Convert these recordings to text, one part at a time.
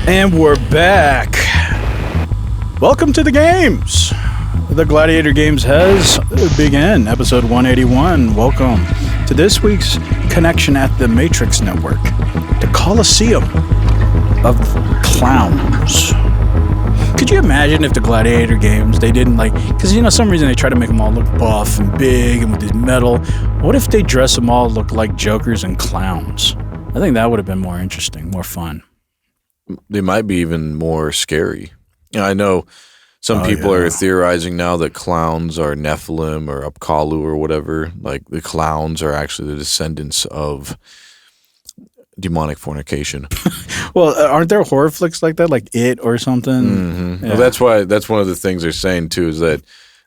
And we're back. Welcome to the games. The Gladiator games has begun. Episode 181. Welcome to this week's connection at the Matrix Network. The Colosseum of Clowns. Could you imagine if the Gladiator games, they didn't because some reason they try to make them all look buff and big and with this metal. What if they dress them all look like jokers and clowns? I think that would have been more interesting, more fun. They might be even more scary. I know some people are theorizing now that clowns are Nephilim or Upkalu or whatever. Like the clowns are actually the descendants of demonic fornication. Well, aren't there horror flicks like that, like It or something? Mm-hmm. Yeah. Well, that's one of the things they're saying too, is that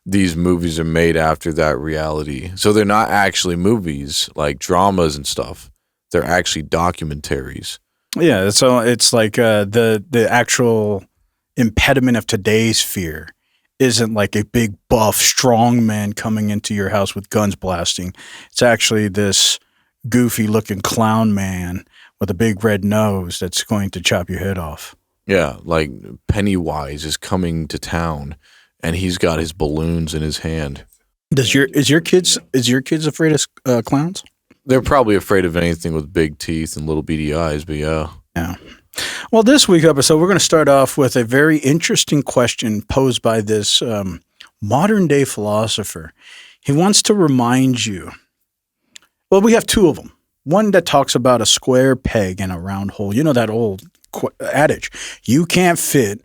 these movies are made after that reality. So they're not actually movies like dramas and stuff. They're actually documentaries. Yeah, so it's like the actual impediment of today's fear isn't like a big buff strong man coming into your house with guns blasting. It's actually this goofy looking clown man with a big red nose that's going to chop your head off. Yeah, like Pennywise is coming to town and he's got his balloons in his hand. Is your kids afraid of clowns? They're probably afraid of anything with big teeth and little beady eyes, but yeah. Yeah. Well, this week's episode, we're going to start off with a very interesting question posed by this modern-day philosopher. He wants to remind you, well, we have two of them. One that talks about a square peg in a round hole. You know that old adage, you can't fit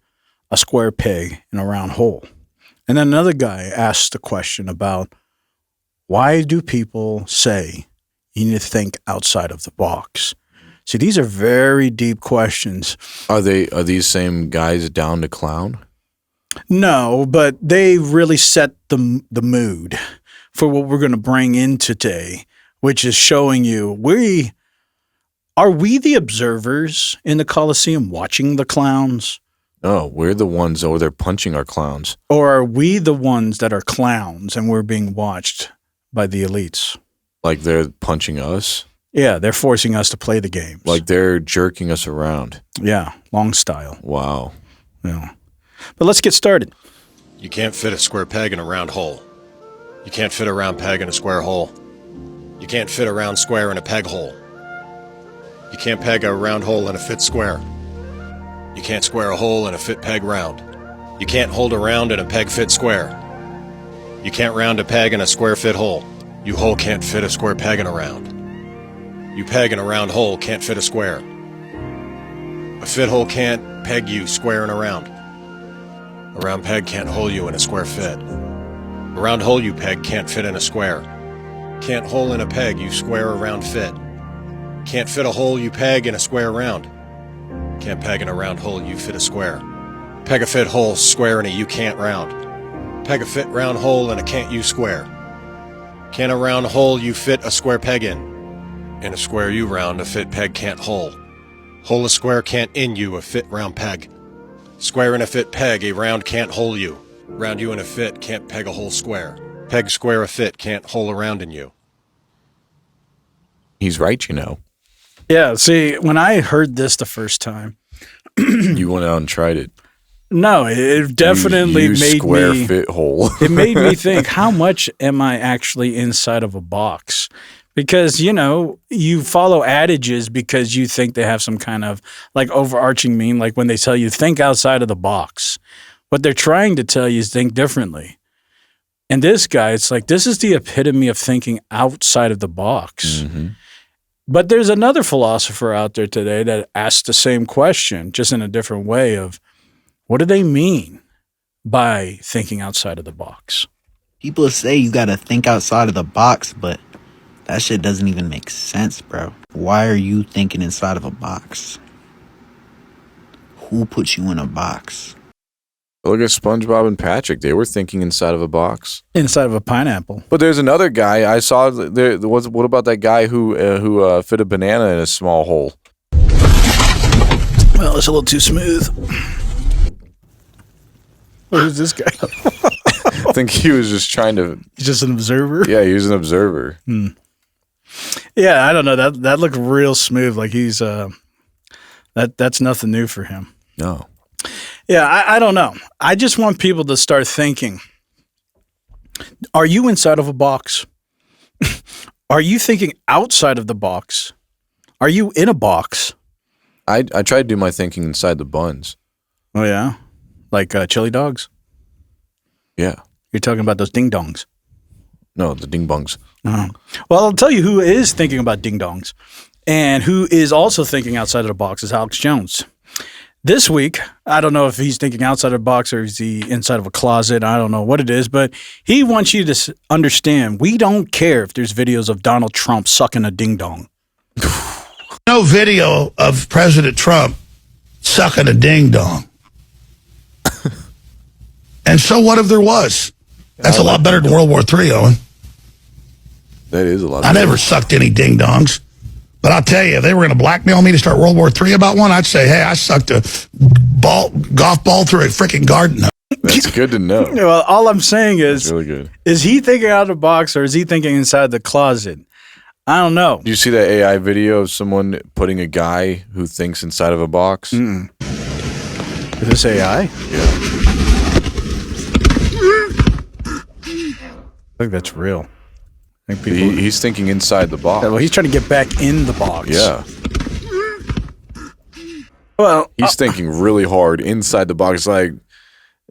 a square peg in a round hole. And then another guy asks the question about why do people say you need to think outside of the box? See, these are very deep questions. Are these same guys down to clown? No, but they really set the mood for what we're going to bring in today, which is showing you are we the observers in the Colosseum watching the clowns? Oh, we're the ones over there punching our clowns. Or are we the ones that are clowns and we're being watched by the elites? Like they're punching us? Yeah, they're forcing us to play the games. Like they're jerking us around. Yeah, long style. Wow. Yeah. But let's get started. You can't fit a square peg in a round hole. You can't fit a round peg in a square hole. You can't fit a round square in a peg hole. You can't peg a round hole in a fit square. You can't square a hole in a fit peg round. You can't hold a round in a peg fit square. You can't round a peg in a square fit hole. You hole can't fit a square peg in a round. You peg in a round hole can't fit a square. A fit hole can't peg you square in a round. A round peg can't hole you in a square fit. A round hole you peg can't fit in a square. Can't hole in a peg you square a round fit. Can't fit a hole you peg in a square round. Can't peg in a round hole you fit a square. Peg a fit hole square in a you can't round. Peg a fit round hole in a can't you square. Can a round hole you fit a square peg in? In a square you round a fit peg can't hole. Hole a square can't in you a fit round peg. Square in a fit peg a round can't hole you. Round you in a fit can't peg a hole square. Peg square a fit can't hole a round in you. He's right, you know. Yeah, see, when I heard this the first time, you went out and tried it. No, it definitely you made square me fit hole. It made me think, how much am I actually inside of a box? Because, you follow adages because you think they have some kind of like overarching meaning, like when they tell you think outside of the box. What they're trying to tell you is think differently. And this guy, it's like, this is the epitome of thinking outside of the box. Mm-hmm. But there's another philosopher out there today that asks the same question, just in a different way of, what do they mean by thinking outside of the box? People say you gotta think outside of the box, but that shit doesn't even make sense, bro. Why are you thinking inside of a box? Who put you in a box? Look at SpongeBob and Patrick. They were thinking inside of a box. Inside of a pineapple. But there's another guy I saw. What about that guy who fit a banana in a small hole? Well, it's a little too smooth. Who's this guy? I think he was just trying to... He's just an observer? Yeah, he was an observer. Yeah, I don't know. That looked real smooth. Like he's... That's nothing new for him. No. Yeah, I don't know. I just want people to start thinking, are you inside of a box? Are you thinking outside of the box? Are you in a box? I try to do my thinking inside the buns. Oh, yeah? Like chili dogs? Yeah. You're talking about those ding-dongs. No, the ding-bongs. Well, I'll tell you who is thinking about ding-dongs and who is also thinking outside of the box is Alex Jones. This week, I don't know if he's thinking outside of the box or is he inside of a closet. I don't know what it is, but he wants you to understand we don't care if there's videos of Donald Trump sucking a ding-dong. No video of President Trump sucking a ding-dong. And so what if there was? That's a lot better than World War III, Owen. That is a lot. I never sucked any ding-dongs. But I'll tell you, if they were going to blackmail me to start World War III about one, I'd say, hey, I sucked a golf ball through a freaking garden. That's good to know. Well, all I'm saying is, That's really good. Is he thinking out of the box or is he thinking inside the closet? I don't know. Do you see that AI video of someone putting a guy who thinks inside of a box? Is this AI? Yeah. I think that's real. I think people. He's thinking inside the box. Well, he's trying to get back in the box. Yeah. Well, He's thinking really hard inside the box. Like,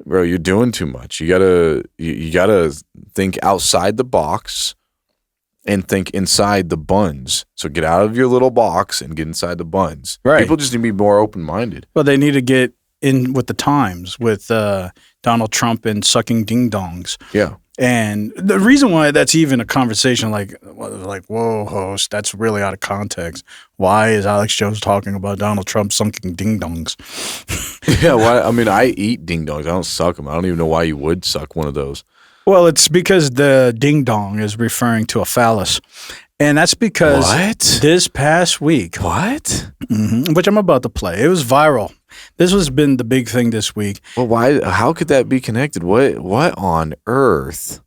bro, you're doing too much. You gotta think outside the box and think inside the buns. So get out of your little box and get inside the buns. Right. People just need to be more open-minded. well, they need to get in with the times with Donald Trump and sucking ding-dongs. Yeah. And the reason why that's even a conversation like, whoa, host, that's really out of context. Why is Alex Jones talking about Donald Trump sucking ding-dongs? Yeah, well, I mean, I eat ding-dongs. I don't suck them. I don't even know why you would suck one of those. Well, it's because the ding-dong is referring to a phallus. And that's because this past week, which I'm about to play, it was viral. This has been the big thing this week. Well, why? How could that be connected? What on earth?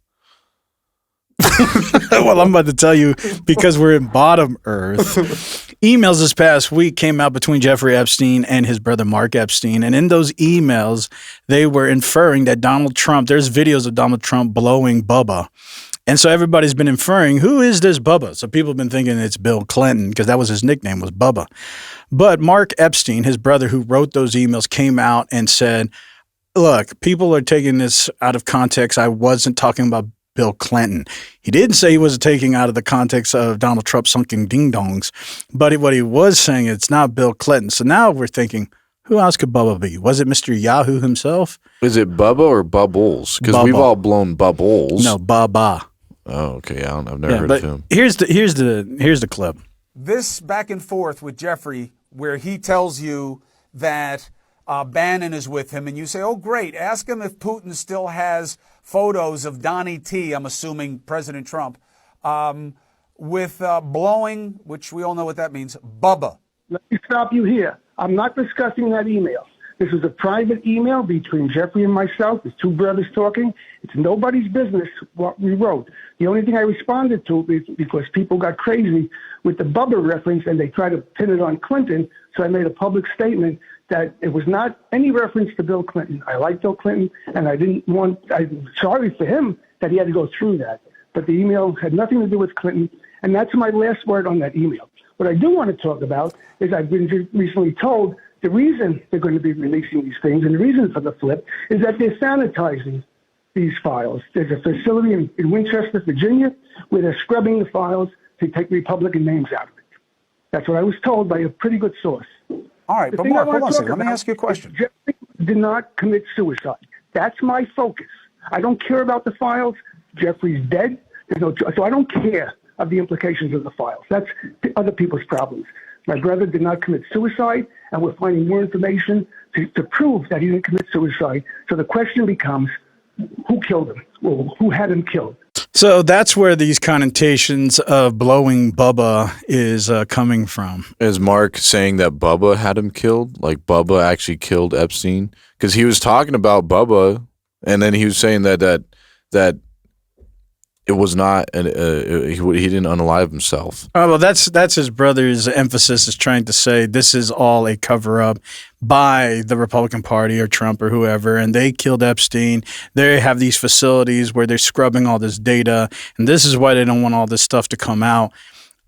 Well, I'm about to tell you because we're in bottom earth. Emails this past week came out between Jeffrey Epstein and his brother Mark Epstein. And in those emails, they were inferring that Donald Trump, there's videos of Donald Trump blowing Bubba. And so everybody's been inferring, who is this Bubba? So people have been thinking it's Bill Clinton because that was his nickname, was Bubba. But Mark Epstein, his brother who wrote those emails, came out and said, look, people are taking this out of context. I wasn't talking about Bill Clinton. He didn't say he was taking out of the context of Donald Trump sunken ding-dongs. But what he was saying, it's not Bill Clinton. So now we're thinking, who else could Bubba be? Was it Mr. Yahoo himself? Is it Bubba or Bubbles? Because we've all blown bubbles. No, Bubba. Oh, okay. I've never heard of him. Here's the clip. This back and forth with Jeffrey, where he tells you that Bannon is with him, and you say, "Oh, great! Ask him if Putin still has photos of Donnie T." I'm assuming President Trump with blowing, which we all know what that means. Bubba. Let me stop you here. I'm not discussing that email. This is a private email between Jeffrey and myself. There's two brothers talking. It's nobody's business what we wrote. The only thing I responded to is because people got crazy with the Bubba reference and they tried to pin it on Clinton. So I made a public statement that it was not any reference to Bill Clinton. I like Bill Clinton, and I'm sorry for him that he had to go through that. But the email had nothing to do with Clinton, and that's my last word on that email. What I do want to talk about is I've been recently told the reason they're going to be releasing these things and the reason for the flip is that they're sanitizing these files. There's a facility in Winchester, Virginia, where they're scrubbing the files to take Republican names out of it. That's what I was told by a pretty good source. All right, but Mark, hold on a second. Let me ask you a question. Jeffrey did not commit suicide. That's my focus. I don't care about the files. Jeffrey's dead. So I don't care of the implications of the files. That's other people's problems. My brother did not commit suicide, and we're finding more information to prove that he didn't commit suicide. So the question becomes, who killed him? Well, who had him killed? So that's where these connotations of blowing Bubba is coming from. Is Mark saying that Bubba had him killed? Like Bubba actually killed Epstein? Because he was talking about Bubba, and then he was saying that it was not, he didn't unalive himself. Oh, well, that's his brother's emphasis, is trying to say this is all a cover-up by the Republican Party or Trump or whoever, and they killed Epstein. They have these facilities where they're scrubbing all this data, and this is why they don't want all this stuff to come out.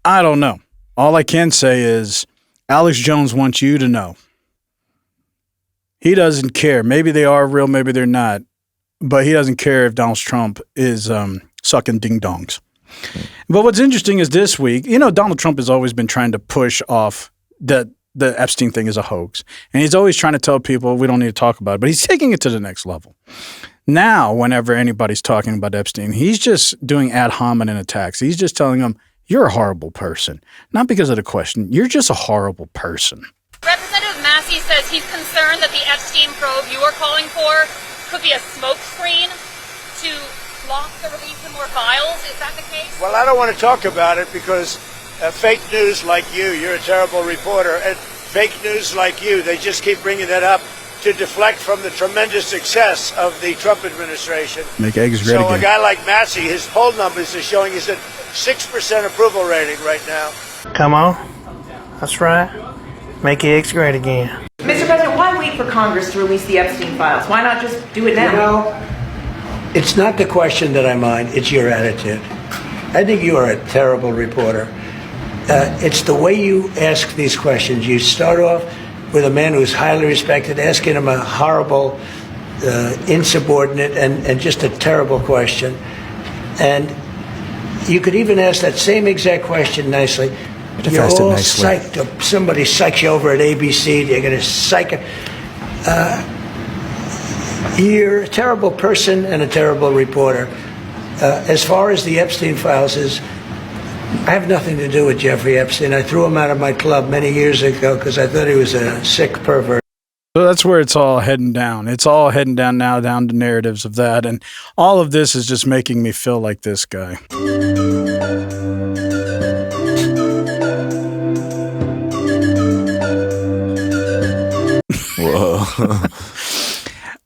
I don't know. All I can say is Alex Jones wants you to know. He doesn't care. Maybe they are real, maybe they're not, but he doesn't care if Donald Trump is sucking ding-dongs. But what's interesting is this week, Donald Trump has always been trying to push off that the Epstein thing is a hoax. And he's always trying to tell people we don't need to talk about it, but he's taking it to the next level. Now, whenever anybody's talking about Epstein, he's just doing ad hominem attacks. He's just telling them, you're a horrible person. Not because of the question, you're just a horrible person. Representative Massey says he's concerned that the Epstein probe you are calling for could be a smokescreen to block the release of more files. Is that the case? Well, I don't want to talk about it because fake news like you're a terrible reporter, and fake news like you, they just keep bringing that up to deflect from the tremendous success of the Trump administration. Make eggs great again. So a guy like Massey, his poll numbers are showing he's at 6% approval rating right now. Come on. That's right. Make eggs great again. Mr. President, why wait for Congress to release the Epstein files? Why not just do it now? It's not the question that I mind, it's your attitude. I think you are a terrible reporter. It's the way you ask these questions. You start off with a man who's highly respected, asking him a horrible, insubordinate, and just a terrible question. And you could even ask that same exact question nicely. You're all psyched up. Somebody psychs you over at ABC. They're going to psych it. You're a terrible person and a terrible reporter. As far as the Epstein files is, I have nothing to do with Jeffrey Epstein. I threw him out of my club many years ago because I thought he was a sick pervert. So that's where it's all heading down. It's all heading down now, down to narratives of that. And all of this is just making me feel like this guy. Whoa.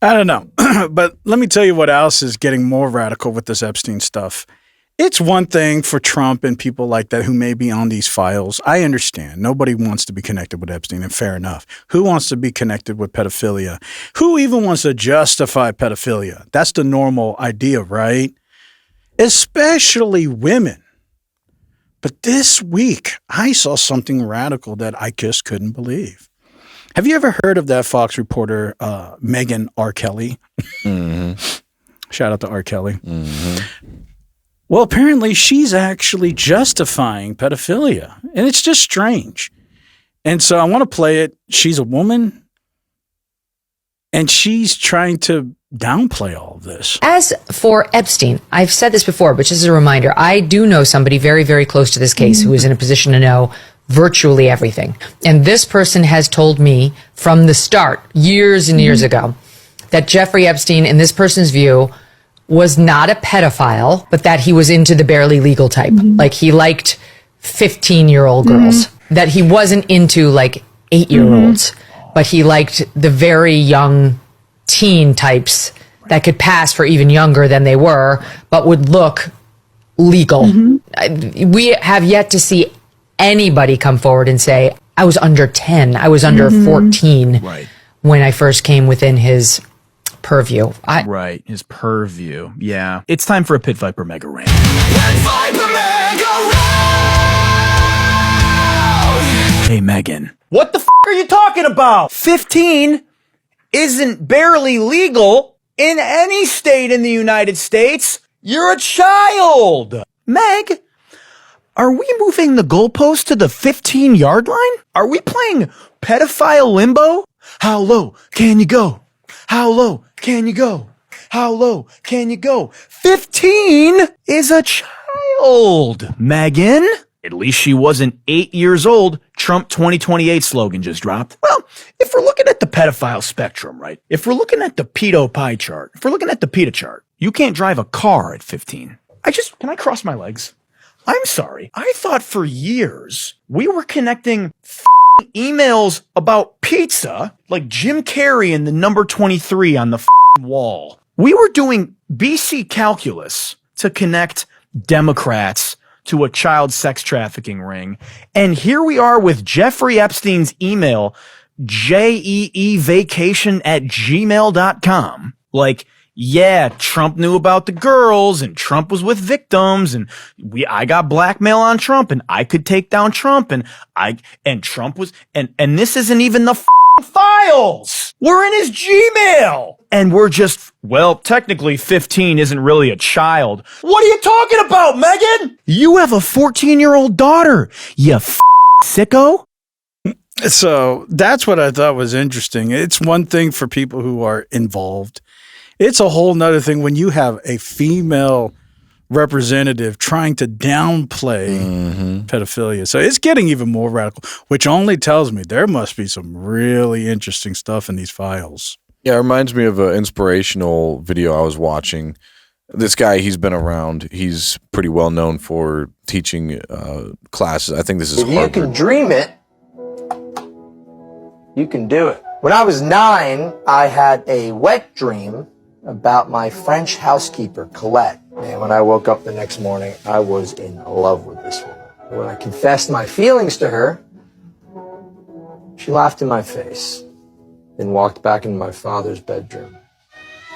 I don't know. But let me tell you what else is getting more radical with this Epstein stuff. It's one thing for Trump and people like that who may be on these files. I understand. Nobody wants to be connected with Epstein, and fair enough. Who wants to be connected with pedophilia? Who even wants to justify pedophilia? That's the normal idea, right? Especially women. But this week, I saw something radical that I just couldn't believe. Have you ever heard of that Fox reporter, Meghan R. Kelly? Mm-hmm. Shout out to R. Kelly. Mm-hmm. Well, apparently she's actually justifying pedophilia, and it's just strange. And so I want to play it. She's a woman, and she's trying to downplay all of this. As for Epstein, I've said this before, but just as a reminder, I do know somebody very, very close to this case who is in a position to know virtually everything. And this person has told me from the start, years and years ago, that Jeffrey Epstein, in this person's view, was not a pedophile, but that he was into the barely legal type. Like he liked 15-year-old girls. That he wasn't into like 8-year-olds, but he liked the very young teen types that could pass for even younger than they were, but would look legal. We have yet to see anybody come forward and say, I was under 10, I was under 14 when I first came within his purview. Right, his purview. Yeah. It's time for a Pit Viper Mega Rant. Hey, Megan. What the f*** are you talking about? 15 isn't barely legal in any state in the United States. You're a child. Meg, are we moving the goalpost to the 15-yard line? Are we playing pedophile limbo? How low can you go? How low can you go? How low can you go? 15 is a child, Megan. At least she wasn't 8 years old. Trump 2028 slogan just dropped. Well, if we're looking at the pedophile spectrum, right? If we're looking at the pedo pie chart, if we're looking at the PETA chart, you can't drive a car at 15. Can I cross my legs? I'm sorry. I thought for years we were connecting emails about pizza like Jim Carrey and the number 23 on the wall. We were doing BC calculus to connect Democrats to a child sex trafficking ring. And here we are with Jeffrey Epstein's email, jeevacation@gmail.com. Like, yeah, Trump knew about the girls and Trump was with victims and I got blackmail on Trump and I could take down Trump and Trump was, and this isn't even the files. We're in his Gmail. And we're just, well, technically 15 isn't really a child. What are you talking about, Megan? You have a 14-year-old daughter, you sicko. So that's what I thought was interesting. It's one thing for people who are involved. It's a whole nother thing when you have a female representative trying to downplay pedophilia. So it's getting even more radical, which only tells me there must be some really interesting stuff in these files. Yeah, it reminds me of an inspirational video I was watching. This guy, he's been around. He's pretty well known for teaching classes. I think this is If Harvard. you can dream it, you can do it. When I was 9, I had a wet dream about my French housekeeper, Colette. And when I woke up the next morning, I was in love with this woman. When I confessed my feelings to her, she laughed in my face, then walked back into my father's bedroom.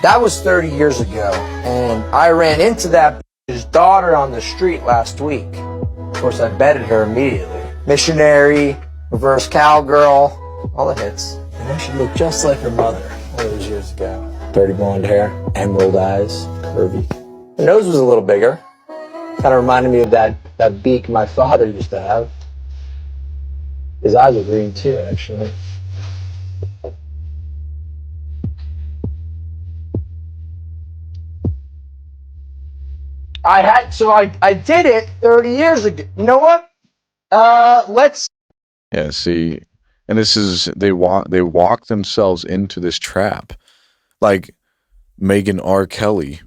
That was 30 years ago, and I ran into that bitch's daughter on the street last week. Of course, I bedded her immediately. Missionary, reverse cowgirl, all the hits. And then she looked just like her mother all those years ago. Dirty blonde hair, emerald eyes, curvy. Her nose was a little bigger. Kind of reminded me of that beak my father used to have. His eyes were green too, actually. I did it 30 years ago. You know what? Let's. Yeah, see, and this is they walk themselves into this trap, like Meghan R. Kelly.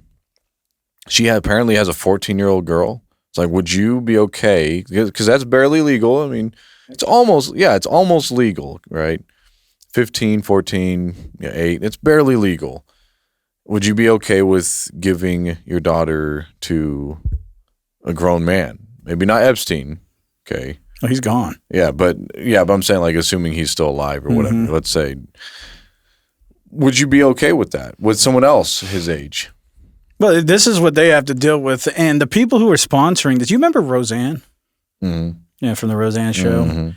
She apparently has a 14-year-old girl. It's like, would you be okay? Because that's barely legal. I mean, it's almost legal, right? 15, 14, 8. It's barely legal. Would you be okay with giving your daughter to a grown man? Maybe not Epstein. Okay. Oh, he's gone. Yeah, but I'm saying, like, assuming he's still alive or whatever. Let's say, would you be okay with that with someone else his age? Well, this is what they have to deal with, and the people who are sponsoring this. You remember Roseanne? Yeah, from the Roseanne show.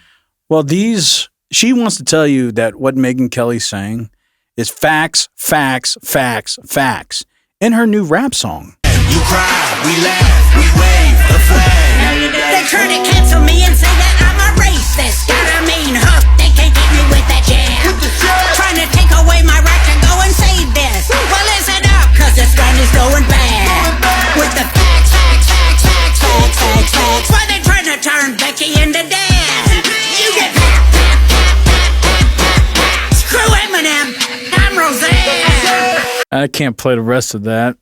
Well, she wants to tell you that what Megyn Kelly's saying is facts, facts, facts, facts in her new rap song. You cry, we laugh, we wave the flag. They try to cancel me and say that I'm a racist. Got a mean hook, they can't get me with that jam. Trying to take away my right to go and say this. Well, listen up, cause this one is going bad. With the facts, facts, facts, facts, facts, facts, facts. Why they trying to turn Becky into Dan? You get screw Eminem, I'm Roseanne. I can't play the rest of that.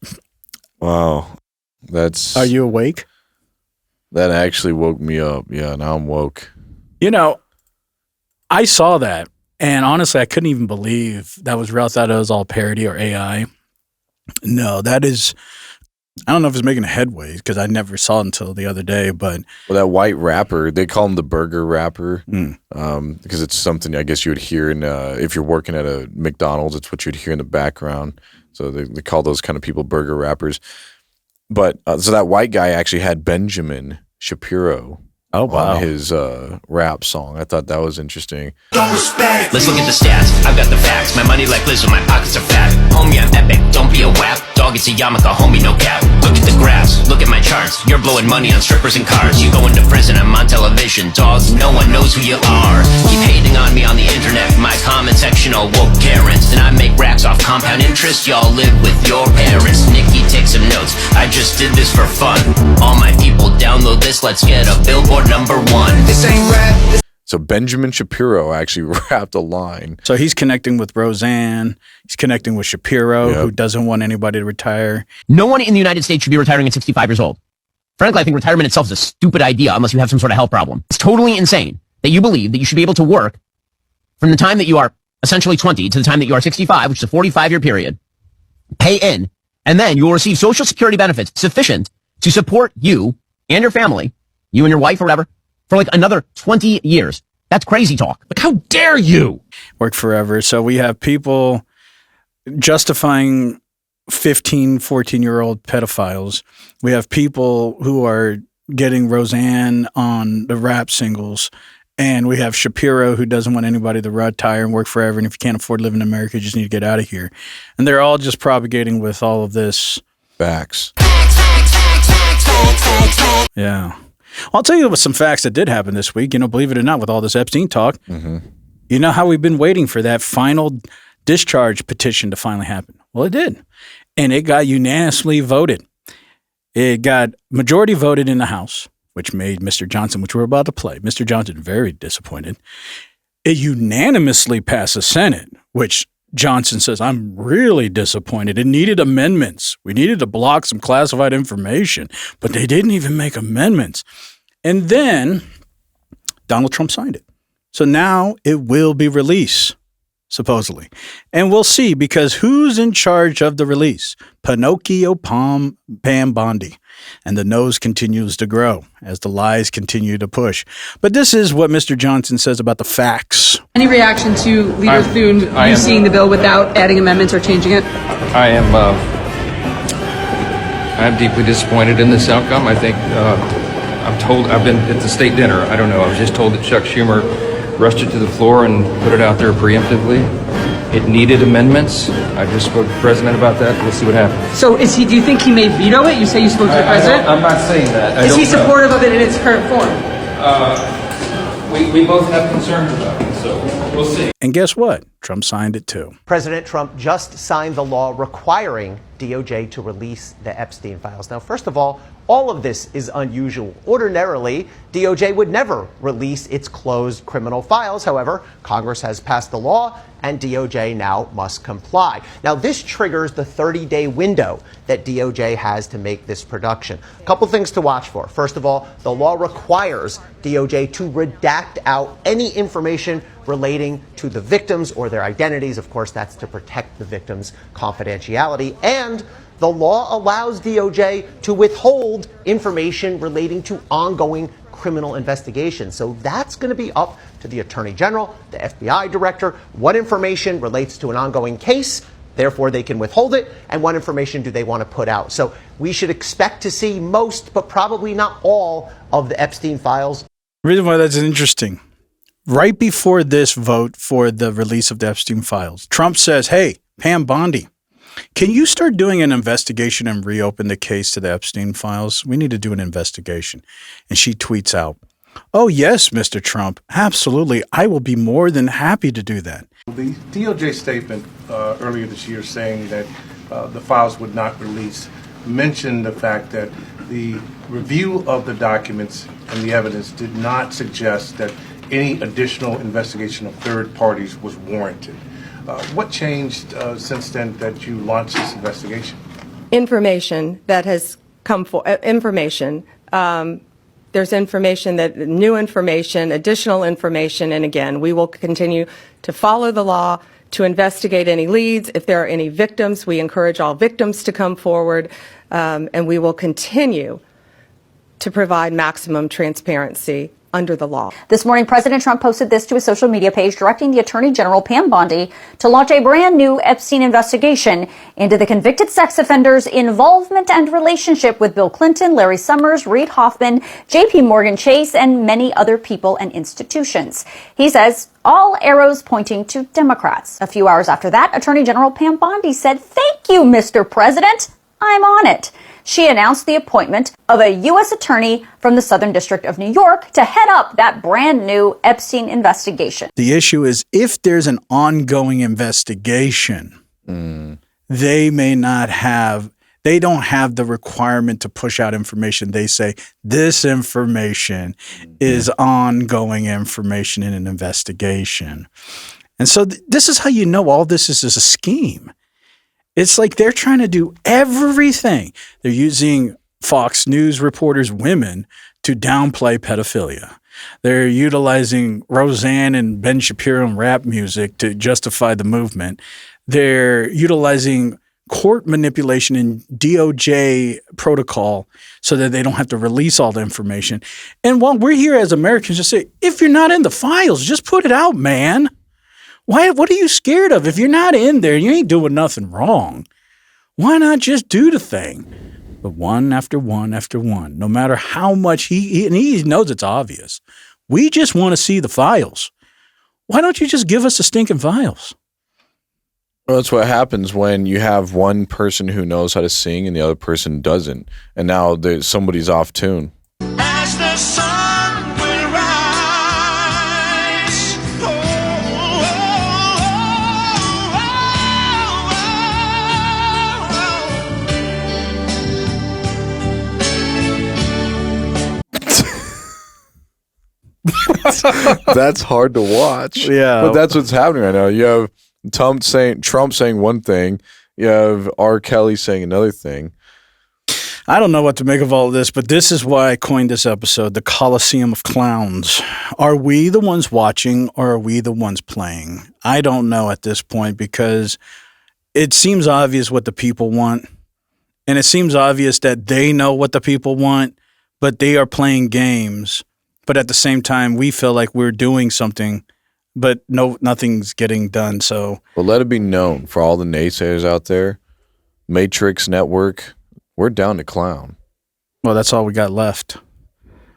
Wow. Are you awake? That actually woke me up. Yeah, now I'm woke. You know, I saw that, and honestly, I couldn't even believe that was real. I thought it was all parody or AI. No, that is, I don't know if it's making a headway because I never saw it until the other day, but. Well, that white rapper, they call him the burger rapper because it's something I guess you would hear in, if you're working at a McDonald's, it's what you'd hear in the background. So they call those kind of people burger rappers. But so that white guy actually had Benjamin Shapiro on his rap song. I thought that was interesting. Don't respect. Let's look at the stats. I've got the facts. My money like Lizzo, my pockets are fat. Homie, I'm epic. Don't be a wap. Dog, it's a yarmulke. Homie, no cap. Look at the graphs. Look at my charts. You're blowing money on strippers and cars. You going to prison. I'm on television. Dogs, no one knows who you are. Keep hating on me on the internet. My comment section all woke Karens. And I make racks off compound interest. Y'all live with your parents. Nikki, take some notes. I just did this for fun. All my people download this. Let's get a Billboard #1. This ain't rap. So Benjamin Shapiro actually rapped a line. So he's connecting with Roseanne. He's connecting with Shapiro, who doesn't want anybody to retire. No one in the United States should be retiring at 65 years old. Frankly, I think retirement itself is a stupid idea unless you have some sort of health problem. It's totally insane that you believe that you should be able to work from the time that you are essentially 20 to the time that you are 65, which is a 45-year period, pay in, and then you will receive Social Security benefits sufficient to support you and your family, you and your wife or whatever, for like another 20 years. That's crazy talk. Like, how dare you? Work forever. So we have people justifying 15, 14-year-old pedophiles. We have people who are getting Roseanne on the rap singles. And we have Shapiro, who doesn't want anybody to retire and work forever. And if you can't afford to live in America, you just need to get out of here. And they're all just propagating with all of this. Facts. Yeah. I'll tell you about some facts that did happen this week. You know, believe it or not, with all this Epstein talk. Mm-hmm. You know how we've been waiting for that final discharge petition to finally happen? Well, it did. And it got unanimously voted. It got majority voted in the House, which made Mr. Johnson, which we're about to play, Mr. Johnson very disappointed. It unanimously passed the Senate, which Johnson says, I'm really disappointed. It needed amendments. We needed to block some classified information, but they didn't even make amendments. And then Donald Trump signed it. So now it will be released, supposedly. And we'll see, because who's in charge of the release? Pinocchio Pam Bondi. And the nose continues to grow as the lies continue to push. But this is what Mr. Johnson says about the facts. Any reaction to Leader Thune seeing the bill without adding amendments or changing it? I'm deeply disappointed in this outcome. I think I've been at the state dinner. I don't know. I was just told that Chuck Schumer rushed it to the floor and put it out there preemptively. It needed amendments. I just spoke to the president about that. We'll see what happens. So do you think he may veto it? You say you spoke to the president? I'm not saying that. Is he supportive of it in its current form? We both have concerns about it, so we'll see. And guess what? Trump signed it too. President Trump just signed the law requiring DOJ to release the Epstein files. Now, first of all of this is unusual. Ordinarily, DOJ would never release its closed criminal files. However, Congress has passed the law, and DOJ now must comply. Now, this triggers the 30-day window that DOJ has to make this production. A couple things to watch for. First of all, the law requires DOJ to redact out any information relating to the victims or their identities. Of course, that's to protect the victims' confidentiality. And the law allows DOJ to withhold information relating to ongoing criminal investigations. So that's going to be up to the Attorney General, the FBI Director. What information relates to an ongoing case? Therefore, they can withhold it. And what information do they want to put out? So we should expect to see most, but probably not all, of the Epstein files. The reason why that's interesting, right before this vote for the release of the Epstein files, Trump says, hey, Pam Bondi, can you start doing an investigation and reopen the case to the Epstein files? We need to do an investigation. And she tweets out, oh, yes, Mr. Trump, absolutely. I will be more than happy to do that. The DOJ statement earlier this year saying that the files would not release mentioned the fact that the review of the documents and the evidence did not suggest that any additional investigation of third parties was warranted. What changed since then that you launched this investigation? Information that has come for information. There's information that new information, additional information, and again, we will continue to follow the law, to investigate any leads. If there are any victims, we encourage all victims to come forward, and we will continue to provide maximum transparency under the law. This morning, President Trump posted this to his social media page, directing the Attorney General, Pam Bondi, to launch a brand new Epstein investigation into the convicted sex offender's involvement and relationship with Bill Clinton, Larry Summers, Reid Hoffman, JP Morgan Chase, and many other people and institutions. He says all arrows pointing to Democrats. A few hours after that, Attorney General Pam Bondi said, "Thank you, Mr. President. I'm on it." She announced the appointment of a U.S. attorney from the Southern District of New York to head up that brand new Epstein investigation. The issue is, if there's an ongoing investigation, they don't have the requirement to push out information. They say this information is ongoing information in an investigation. And so this is how you know all this is a scheme. It's like they're trying to do everything. They're using Fox News reporters, women, to downplay pedophilia. They're utilizing Roseanne and Ben Shapiro and rap music to justify the movement. They're utilizing court manipulation and DOJ protocol so that they don't have to release all the information. And while we're here as Americans, just say, if you're not in the files, just put it out, man. What are you scared of? If you're not in there, you ain't doing nothing wrong. Why not just do the thing? But one after one after one, no matter how much he knows it's obvious. We just want to see the files. Why don't you just give us the stinking files? Well, that's what happens when you have one person who knows how to sing and the other person doesn't. And now somebody's off tune. As the sun will rise. That's hard to watch. Yeah. But that's what's happening right now. You have Trump saying one thing. You have R. Kelly saying another thing. I don't know what to make of all of this, but this is why I coined this episode, the Colosseum of Clowns. Are we the ones watching or are we the ones playing? I don't know at this point because it seems obvious what the people want. And it seems obvious that they know what the people want, but they are playing games. But at the same time, we feel like we're doing something, but nothing's getting done. So, well, let it be known for all the naysayers out there, Matrix Network, we're down to clown. Well, that's all we got left.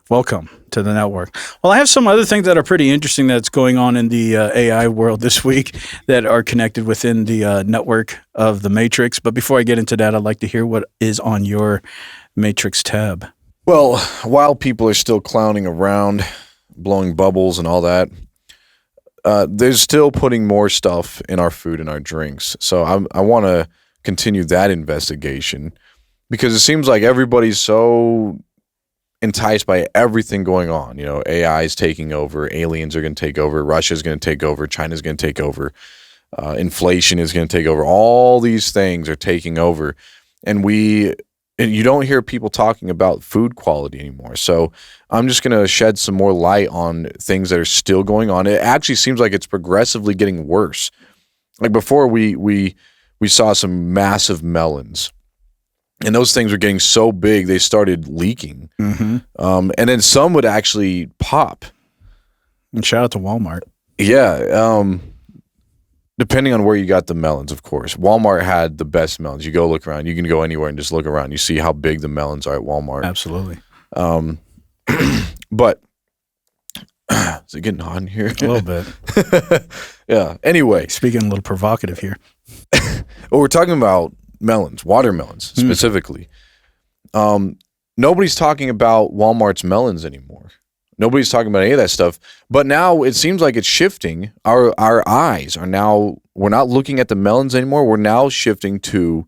Welcome to the network. Well, I have some other things that are pretty interesting that's going on in the AI world this week that are connected within the network of the Matrix. But before I get into that, I'd like to hear what is on your Matrix tab. Well, while people are still clowning around, blowing bubbles and all that, there's still putting more stuff in our food and our drinks. So I want to continue that investigation because it seems like everybody's so enticed by everything going on. You know, AI is taking over, aliens are going to take over, Russia's going to take over, China's going to take over, inflation is going to take over. All these things are taking over, and you don't hear people talking about food quality anymore. So I'm just going to shed some more light on things that are still going on. It actually seems like it's progressively getting worse. Like before, we saw some massive melons, and those things were getting so big they started leaking. Mm-hmm. And then some would actually pop. And shout out to Walmart. Yeah. Depending on where you got the melons, of course. Walmart had the best melons. You go look around. You can go anywhere and just look around. You see how big the melons are at Walmart. Absolutely. But is it getting hot in here? A little bit. Yeah. Anyway. Speaking a little provocative here. Well, we're talking about melons, watermelons specifically. Nobody's talking about Walmart's melons anymore. Nobody's talking about any of that stuff. But now it seems like it's shifting. Our eyes are now, we're not looking at the melons anymore. We're now shifting to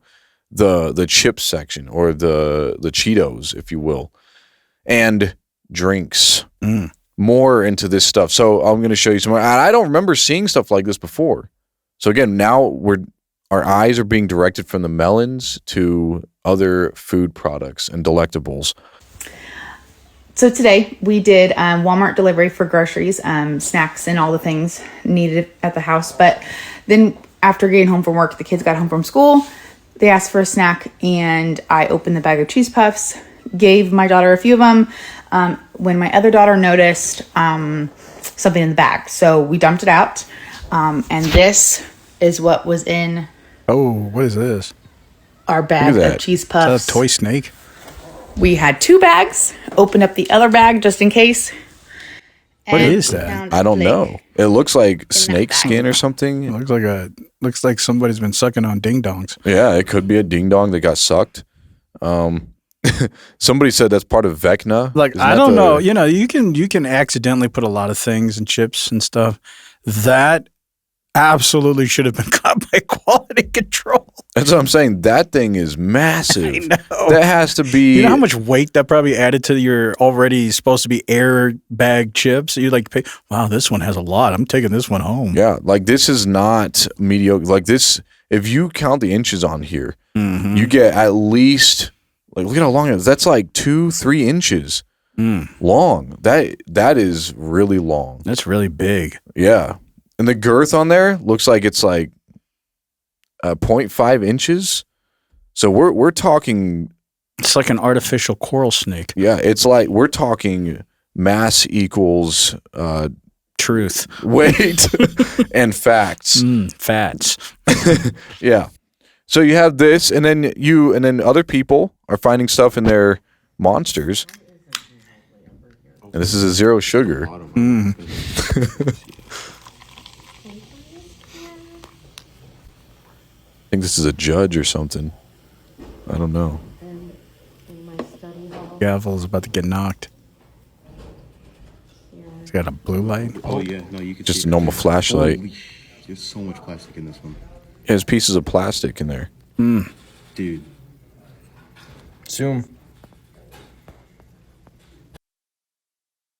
the chip section or the Cheetos, if you will, and drinks. More into this stuff. So I'm going to show you some. And I don't remember seeing stuff like this before. So again, now our eyes are being directed from the melons to other food products and delectables. So today we did Walmart delivery for groceries, snacks, and all the things needed at the house. But then after getting home from work, the kids got home from school. They asked for a snack, and I opened the bag of cheese puffs, gave my daughter a few of them. When my other daughter noticed something in the bag, so we dumped it out. And this is what was in. Oh, what is this? Our bag of cheese puffs. Is that a toy snake? We had 2 bags. Opened up the other bag just in case. What is that? I don't know. It looks like snake skin or something. It looks like somebody's been sucking on ding dongs. Yeah, it could be a ding dong that got sucked. Somebody said that's part of Vecna. Like, I don't know. You know, you can accidentally put a lot of things in chips and stuff. That absolutely should have been caught by quality control. That's what I'm saying. That thing is massive. I know. That has to be. You know how much weight that probably added to your already supposed to be airbag chips? You like, wow, this one has a lot. I'm taking this one home. Yeah, like this is not mediocre. Like this, if you count the inches on here, you get at least, like, look at how long it is. That's like 2-3 inches long. That is really long. That's really big. Yeah. And the girth on there looks like it's like 0.5 inches. So we're talking. It's like an artificial coral snake. Yeah, it's like we're talking mass equals truth, weight, and facts. Fats. Yeah. So you have this, and then other people are finding stuff in their monsters. And this is a zero sugar. I think this is a judge or something. I don't know. Gavel is about to get knocked. He's got a blue light. Oh yeah, no, you can. Just a normal flashlight. There's so much plastic in this one. There's pieces of plastic in there. Dude. Zoom.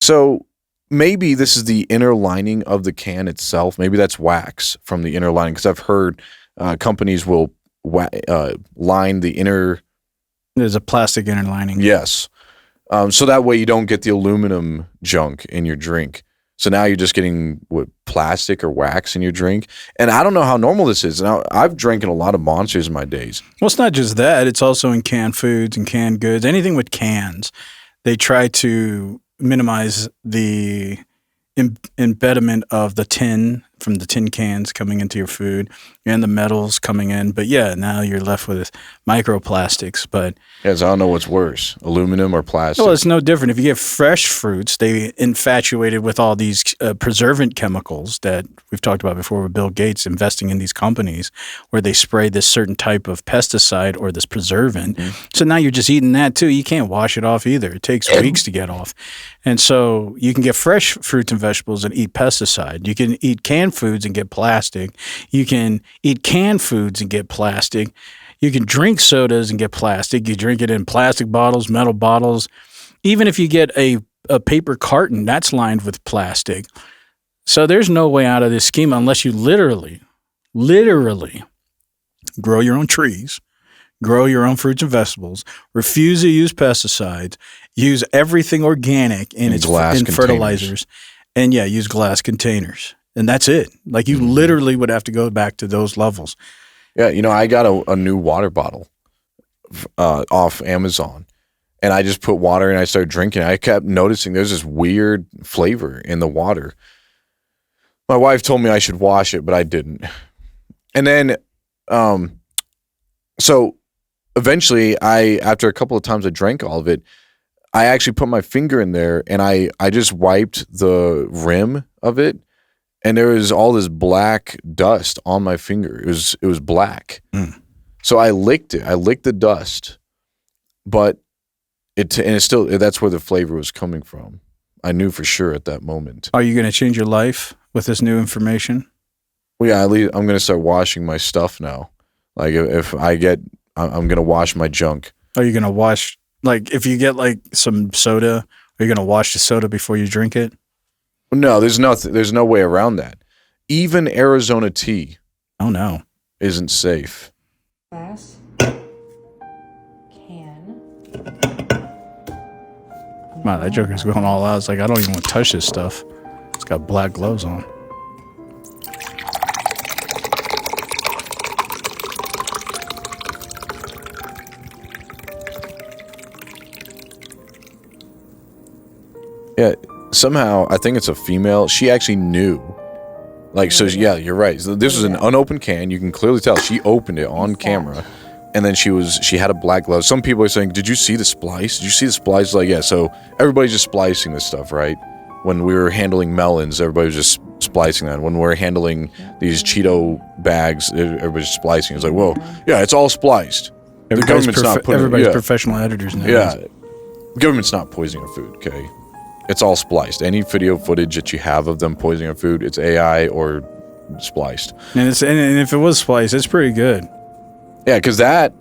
So maybe this is the inner lining of the can itself. Maybe that's wax from the inner lining, because I've heard companies will line the inner. There's a plastic inner lining. Yes. So that way you don't get the aluminum junk in your drink. So now you're just getting plastic or wax in your drink. And I don't know how normal this is. Now, I've drank in a lot of Monsters in my days. Well, it's not just that. It's also in canned foods and canned goods. Anything with cans. They try to minimize the embedment of the tin from the tin cans coming into your food and the metals coming in. But yeah, now you're left with microplastics. But yes, I don't know what's worse, aluminum or plastic. Well, it's no different. If you get fresh fruits, they infatuated with all these preservant chemicals that we've talked about before with Bill Gates investing in these companies where they spray this certain type of pesticide or this preservant. So now you're just eating that too. You can't wash it off either. It takes weeks to get off. And so you can get fresh fruits and vegetables and eat pesticide. You can eat canned foods and get plastic. You can eat canned foods and get plastic. You can drink sodas and get plastic. You drink it in plastic bottles, metal bottles. Even if you get a paper carton, that's lined with plastic. So there's no way out of this scheme unless you literally grow your own trees, grow your own fruits and vegetables, refuse to use pesticides, use everything organic in fertilizers, and use glass containers. And that's it. Like you literally would have to go back to those levels. Yeah, I got a new water bottle off Amazon, and I just put water in. I started drinking. I kept noticing there's this weird flavor in the water. My wife told me I should wash it, but I didn't. And then, so eventually, after a couple of times I drank all of it, I actually put my finger in there, and I just wiped the rim of it. And there was all this black dust on my finger. It was black. So I licked it. I licked the dust, but it's still, that's where the flavor was coming from. I knew for sure at that moment. Are you going to change your life with this new information? Well, yeah, I'm going to start washing my stuff now. Like if I'm going to wash my junk. Are you going to wash, like if you get like some soda, are you going to wash the soda before you drink it? No, there's no way around that. Even Arizona tea. Oh no. Isn't safe. Glass. Can. Wow, that joker's going all out. It's like I don't even want to touch this stuff. It's got black gloves on. Yeah. Somehow, I think it's a female. She actually knew. Like, so, yeah, you're right. So this was an unopened can. You can clearly tell. She opened it on camera. And then she had a black glove. Some people are saying, did you see the splice? Did you see the splice? Like, yeah, so everybody's just splicing this stuff, right? When we were handling melons, everybody was just splicing that. When we were handling these Cheeto bags, everybody's just splicing. It's like, whoa, yeah, it's all spliced. The government's not putting everybody's professional editors now. Yeah. The government's not poisoning our food, okay? It's all spliced. Any video footage that you have of them poisoning our food, it's AI or spliced. And if it was spliced, it's pretty good. Yeah, because that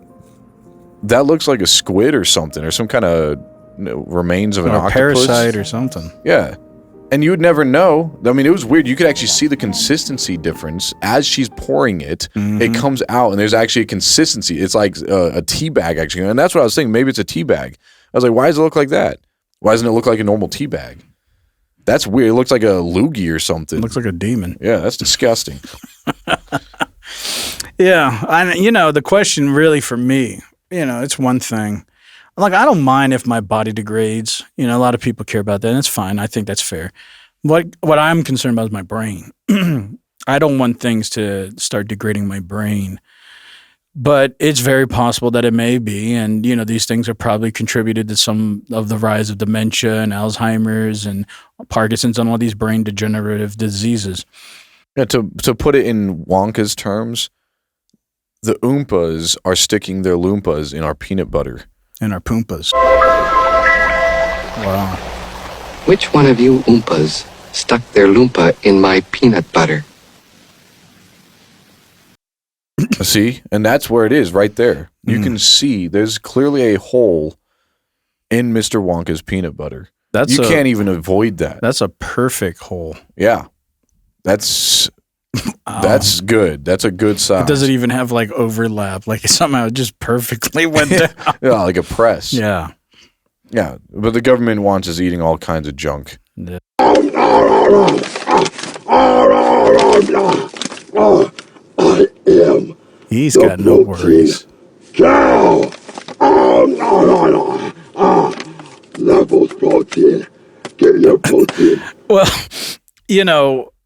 looks like a squid or something, or some kind of remains of an octopus. Parasite or something. Yeah. And you would never know. I mean, it was weird. You could actually see the consistency difference. As she's pouring it, it comes out, and there's actually a consistency. It's like a tea bag, actually. And that's what I was thinking. Maybe it's a tea bag. I was like, why does it look like that? Why doesn't it look like a normal tea bag? That's weird. It looks like a loogie or something. It looks like a demon. Yeah, that's disgusting. Yeah. The question really for me, it's one thing. Like, I don't mind if my body degrades. A lot of people care about that, and it's fine. I think that's fair. What I'm concerned about is my brain. I don't want things to start degrading my brain. But it's very possible that it may be. And, these things have probably contributed to some of the rise of dementia and Alzheimer's and Parkinson's and all these brain degenerative diseases. Yeah, to put it in Wonka's terms, the Oompas are sticking their Loompas in our peanut butter. In our Poompas. Wow. Which one of you Oompas stuck their Loompa in my peanut butter? See? And that's where it is, right there. You can see there's clearly a hole in Mr. Wonka's peanut butter. You can't even avoid that. That's a perfect hole. Yeah. That's good. That's a good size. It doesn't even have like overlap. Like somehow it just perfectly went down. Yeah, like a press. Yeah. Yeah. But the government wants us eating all kinds of junk. Yeah. He's got no worries. Cow! Levels protein. Get your protein. Well,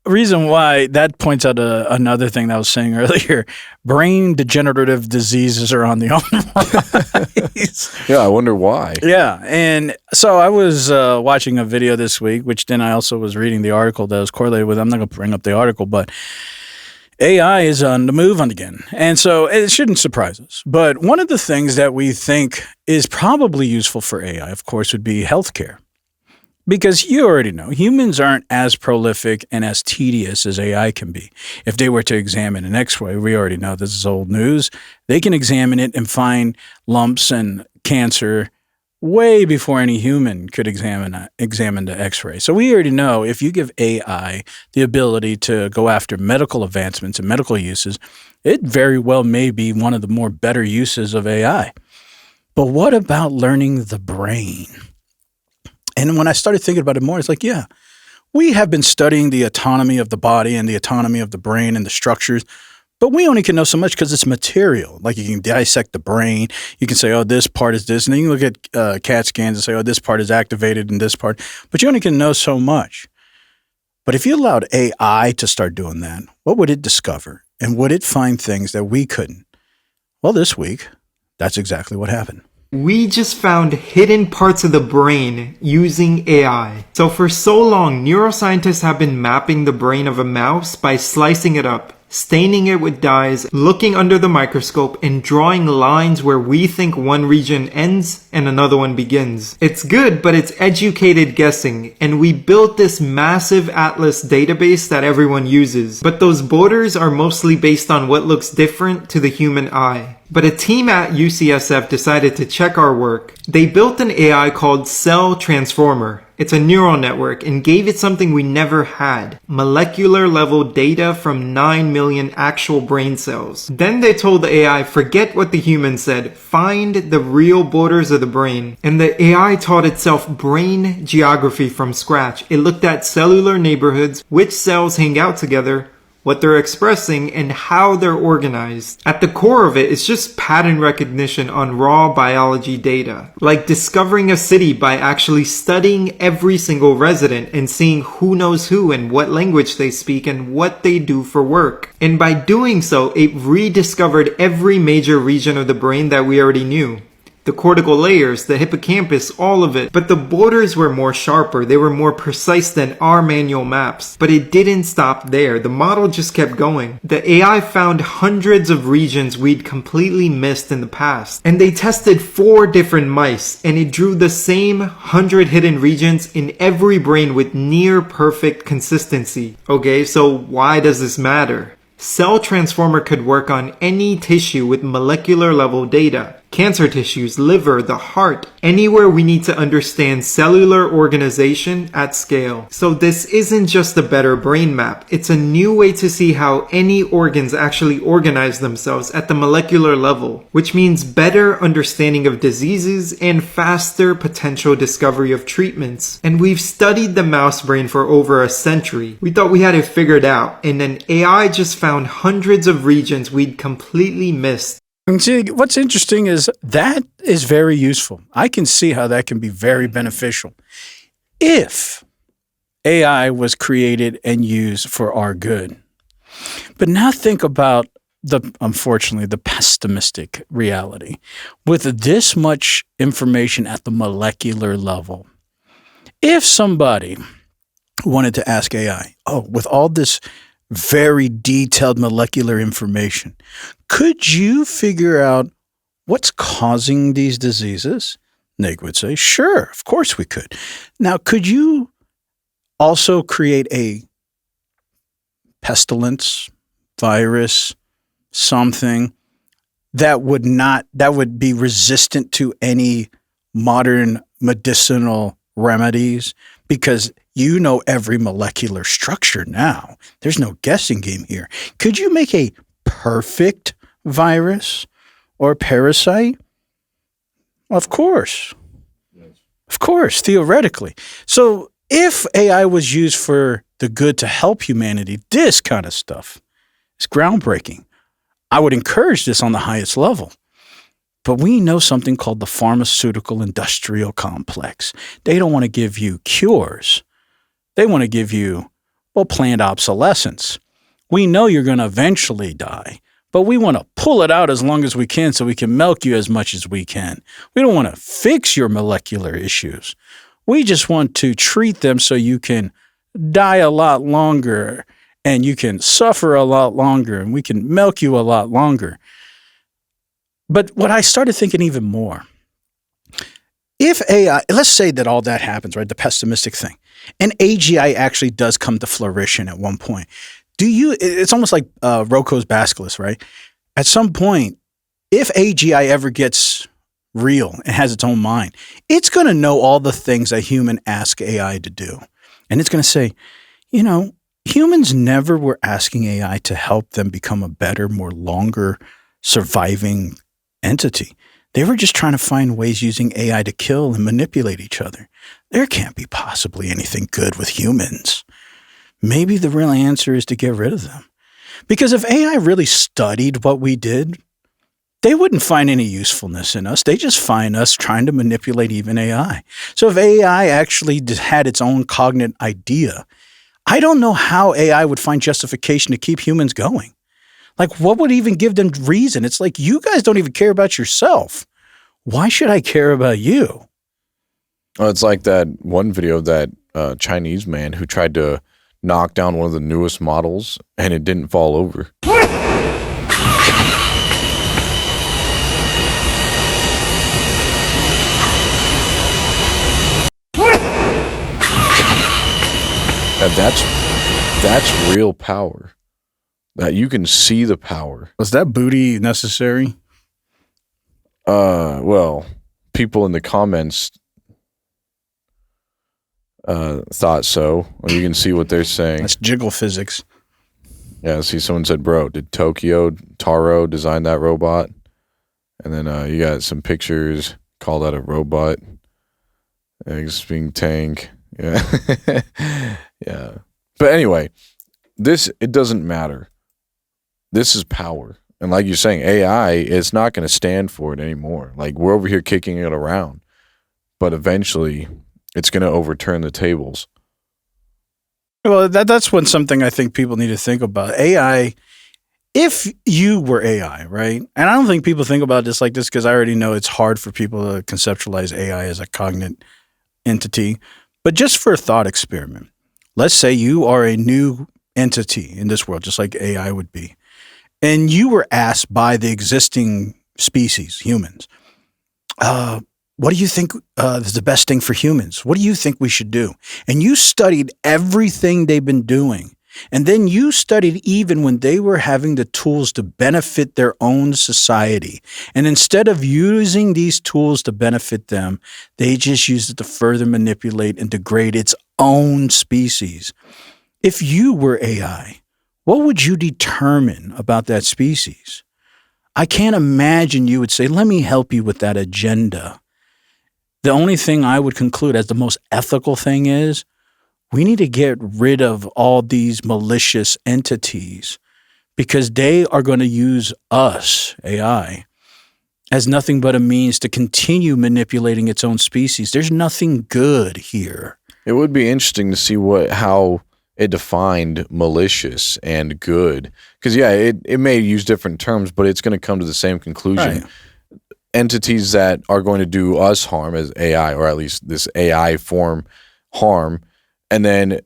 reason why that points out another thing that I was saying earlier. Brain degenerative diseases are on the rise. Yeah, I wonder why. Yeah, and so I was watching a video this week, which then I also was reading the article that was correlated with. I'm not going to bring up the article, but AI is on the move again. And so it shouldn't surprise us. But one of the things that we think is probably useful for AI, of course, would be healthcare. Because you already know, humans aren't as prolific and as tedious as AI can be. If they were to examine an x-ray, we already know this is old news, they can examine it and find lumps and cancer way before any human could examine the x-ray. So we already know if you give AI the ability to go after medical advancements and medical uses, it very well may be one of the more better uses of AI. But what about learning the brain? And when I started thinking about it more, it's like, yeah, we have been studying the autonomy of the body and the autonomy of the brain and the structures, but we only can know so much because it's material. Like you can dissect the brain. You can say, oh, this part is this. And then you look at CAT scans and say, oh, this part is activated in this part. But you only can know so much. But if you allowed AI to start doing that, what would it discover? And would it find things that we couldn't? Well, this week, that's exactly what happened. We just found hidden parts of the brain using AI. So for so long, neuroscientists have been mapping the brain of a mouse by slicing it up, staining it with dyes, looking under the microscope, and drawing lines where we think one region ends and another one begins. It's good, but it's educated guessing, and we built this massive atlas database that everyone uses. But those borders are mostly based on what looks different to the human eye. But a team at UCSF decided to check our work. They built an AI called Cell Transformer. It's a neural network and gave it something we never had: molecular level data from 9 million actual brain cells. Then they told the AI, forget what the human said, find the real borders of the brain. And the AI taught itself brain geography from scratch. It looked at cellular neighborhoods, which cells hang out together, what they're expressing, and how they're organized. At the core of it is just pattern recognition on raw biology data. Like discovering a city by actually studying every single resident and seeing who knows who and what language they speak and what they do for work. And by doing so, it rediscovered every major region of the brain that we already knew. The cortical layers, the hippocampus, all of it. But the borders were more sharper. They were more precise than our manual maps. But it didn't stop there. The model just kept going. The AI found hundreds of regions we'd completely missed in the past. And they tested 4 different mice, and it drew the same 100 hidden regions in every brain with near perfect consistency. Okay, so why does this matter? Cell Transformer could work on any tissue with molecular level data. cancer tissues, liver, the heart, anywhere we need to understand cellular organization at scale. So this isn't just a better brain map, it's a new way to see how any organs actually organize themselves at the molecular level, which means better understanding of diseases and faster potential discovery of treatments. And we've studied the mouse brain for over a century. We thought we had it figured out, and then AI just found hundreds of regions we'd completely missed. And see, what's interesting is that is very useful. I can see how that can be very beneficial if AI was created and used for our good. But now think about unfortunately, the pessimistic reality. With this much information at the molecular level, if somebody wanted to ask AI, with all this very detailed molecular information, could you figure out what's causing these diseases? Nick would say, sure, of course we could. Now, could you also create a pestilence, virus, something that would be resistant to any modern medicinal remedies? Because you know every molecular structure now. There's no guessing game here. Could you make a perfect virus or parasite? Of course. Of course, theoretically. So if AI was used for the good to help humanity, this kind of stuff is groundbreaking. I would encourage this on the highest level. But we know something called the pharmaceutical industrial complex. They don't want to give you cures. They want to give you, planned obsolescence. We know you're going to eventually die, but we want to pull it out as long as we can so we can milk you as much as we can. We don't want to fix your molecular issues. We just want to treat them so you can die a lot longer and you can suffer a lot longer and we can milk you a lot longer. But what I started thinking even more, if AI, let's say that all that happens, right, the pessimistic thing, and AGI actually does come to fruition at one point, it's almost like Rocco's Basilisk, right? At some point, if AGI ever gets real and has its own mind, it's going to know all the things a human asks AI to do. And it's going to say, humans never were asking AI to help them become a better, more longer surviving entity. They were just trying to find ways using AI to kill and manipulate each other. There can't be possibly anything good with humans. Maybe the real answer is to get rid of them. Because if AI really studied what we did, they wouldn't find any usefulness in us. They just find us trying to manipulate even AI. So if AI actually had its own cognate idea, I don't know how AI would find justification to keep humans going. Like, what would even give them reason? It's like, you guys don't even care about yourself. Why should I care about you? Oh, it's like that one video of that Chinese man who tried to knock down one of the newest models and it didn't fall over. And that's real power. That you can see the power. Was that booty necessary? Well, people in the comments thought so. Well, you can see what they're saying. That's jiggle physics. Yeah, see, someone said, bro, did Taro design that robot? And then you got some pictures, call that a robot. Eggs being tank. Yeah. Yeah. But anyway, it doesn't matter. This is power. And like you're saying, AI, it's not going to stand for it anymore. Like, we're over here kicking it around. But eventually, it's going to overturn the tables. Well, that's something I think people need to think about. AI, if you were AI, right? And I don't think people think about this like this because I already know it's hard for people to conceptualize AI as a cognate entity. But just for a thought experiment, let's say you are a new entity in this world, just like AI would be. And you were asked by the existing species, humans, what do you think is the best thing for humans? What do you think we should do? And you studied everything they've been doing. And then you studied even when they were having the tools to benefit their own society. And instead of using these tools to benefit them, they just used it to further manipulate and degrade its own species. If you were AI, what would you determine about that species? I can't imagine you would say, let me help you with that agenda. The only thing I would conclude as the most ethical thing is we need to get rid of all these malicious entities because they are going to use us, AI, as nothing but a means to continue manipulating its own species. There's nothing good here. It would be interesting to see how it defined malicious and good. Because, yeah, it may use different terms, but it's going to come to the same conclusion. Right. Entities that are going to do us harm as AI, or at least this AI form harm, and then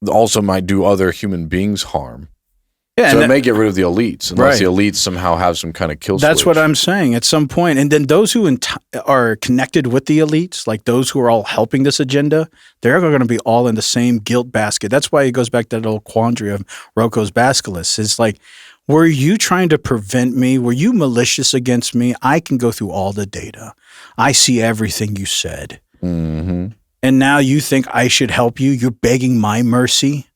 also might do other human beings harm. Yeah, so it may get rid of the elites, unless the elites somehow have some kind of kill switch. That's what I'm saying at some point. And then those who are connected with the elites, like those who are all helping this agenda, they're going to be all in the same guilt basket. That's why it goes back to that old quandary of Rocco's Basilisk. It's like, were you trying to prevent me? Were you malicious against me? I can go through all the data. I see everything you said. Mm-hmm. And now you think I should help you? You're begging my mercy?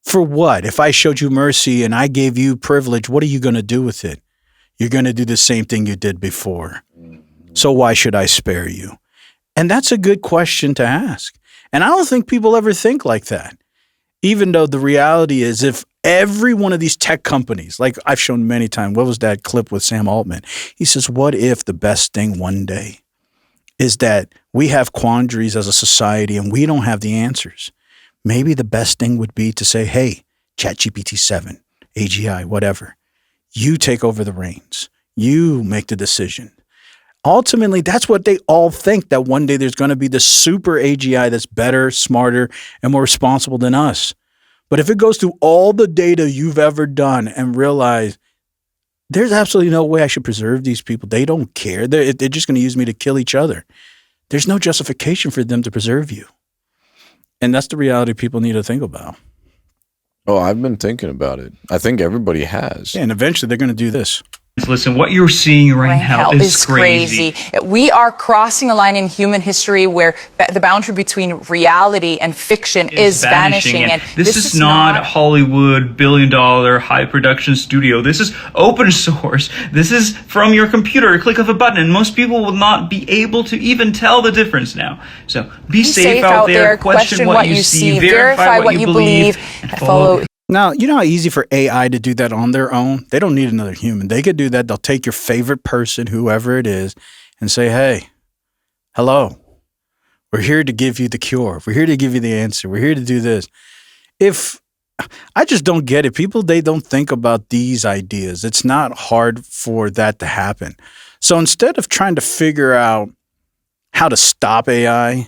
For what? If I showed you mercy and I gave you privilege, what are you going to do with it? You're going to do the same thing you did before. So why should I spare you? And that's a good question to ask. And I don't think people ever think like that. Even though the reality is if every one of these tech companies, like I've shown many times, what was that clip with Sam Altman? He says, what if the best thing one day is that we have quandaries as a society and we don't have the answers? Maybe the best thing would be to say, hey, ChatGPT 7, AGI, whatever, you take over the reins. You make the decision. Ultimately, that's what they all think, that one day there's going to be this super AGI that's better, smarter, and more responsible than us. But if it goes through all the data you've ever done and realize there's absolutely no way I should preserve these people. They don't care. They're just going to use me to kill each other. There's no justification for them to preserve you. And that's the reality people need to think about. Oh, I've been thinking about it. I think everybody has. Yeah, and eventually they're going to do this. Listen, what you're seeing right now is crazy. We are crossing a line in human history where the boundary between reality and fiction is vanishing. And this is not a Hollywood billion-dollar high-production studio. This is open source. This is from your computer, a click of a button, and most people will not be able to even tell the difference now. So be safe out there, question what you see, verify what you believe, and follow. Now, you know how easy for AI to do that on their own? They don't need another human. They could do that. They'll take your favorite person, whoever it is, and say, hey, hello, we're here to give you the cure. We're here to give you the answer. We're here to do this. I just don't get it. People, they don't think about these ideas. It's not hard for that to happen. So instead of trying to figure out how to stop AI,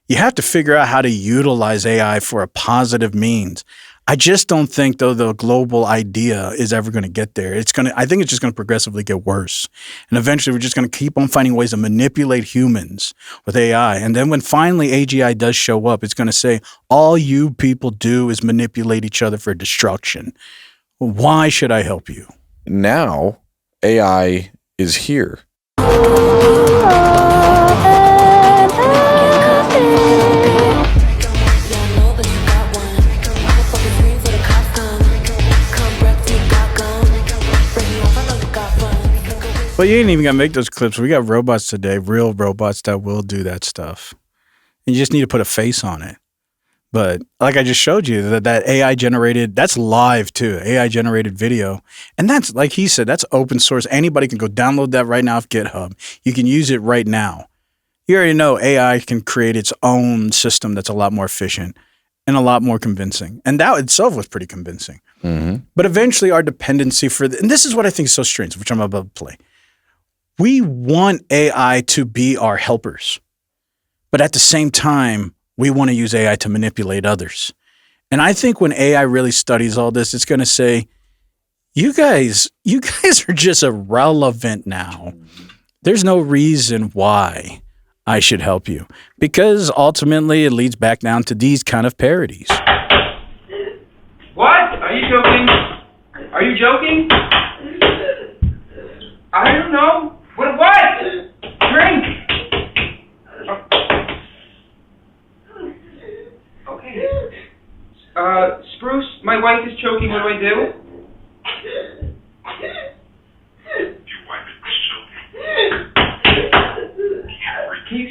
you have to figure out how to utilize AI for a positive means. I just don't think, though, the global idea is ever going to get there. I think it's just going to progressively get worse. And eventually we're just going to keep on finding ways to manipulate humans with AI. And then when finally AGI does show up, it's going to say, all you people do is manipulate each other for destruction. Why should I help you? Now, AI is here. But you ain't even got to make those clips. We got robots today, real robots that will do that stuff. And you just need to put a face on it. But like I just showed you, that AI generated, that's live too, AI generated video. And that's, like he said, that's open source. Anybody can go download that right now off GitHub. You can use it right now. You already know AI can create its own system that's a lot more efficient and a lot more convincing. And that itself was pretty convincing. Mm-hmm. But eventually our dependency and this is what I think is so strange, which I'm about to play. We want AI to be our helpers, but at the same time, we want to use AI to manipulate others. And I think when AI really studies all this, it's going to say, you guys are just irrelevant now. There's no reason why I should help you, because ultimately it leads back down to these kind of parodies. What? Are you joking? Are you joking? I don't know. What? Drink. Okay. Spruce, my wife is choking. What do I do? Your wife is choking. Can you...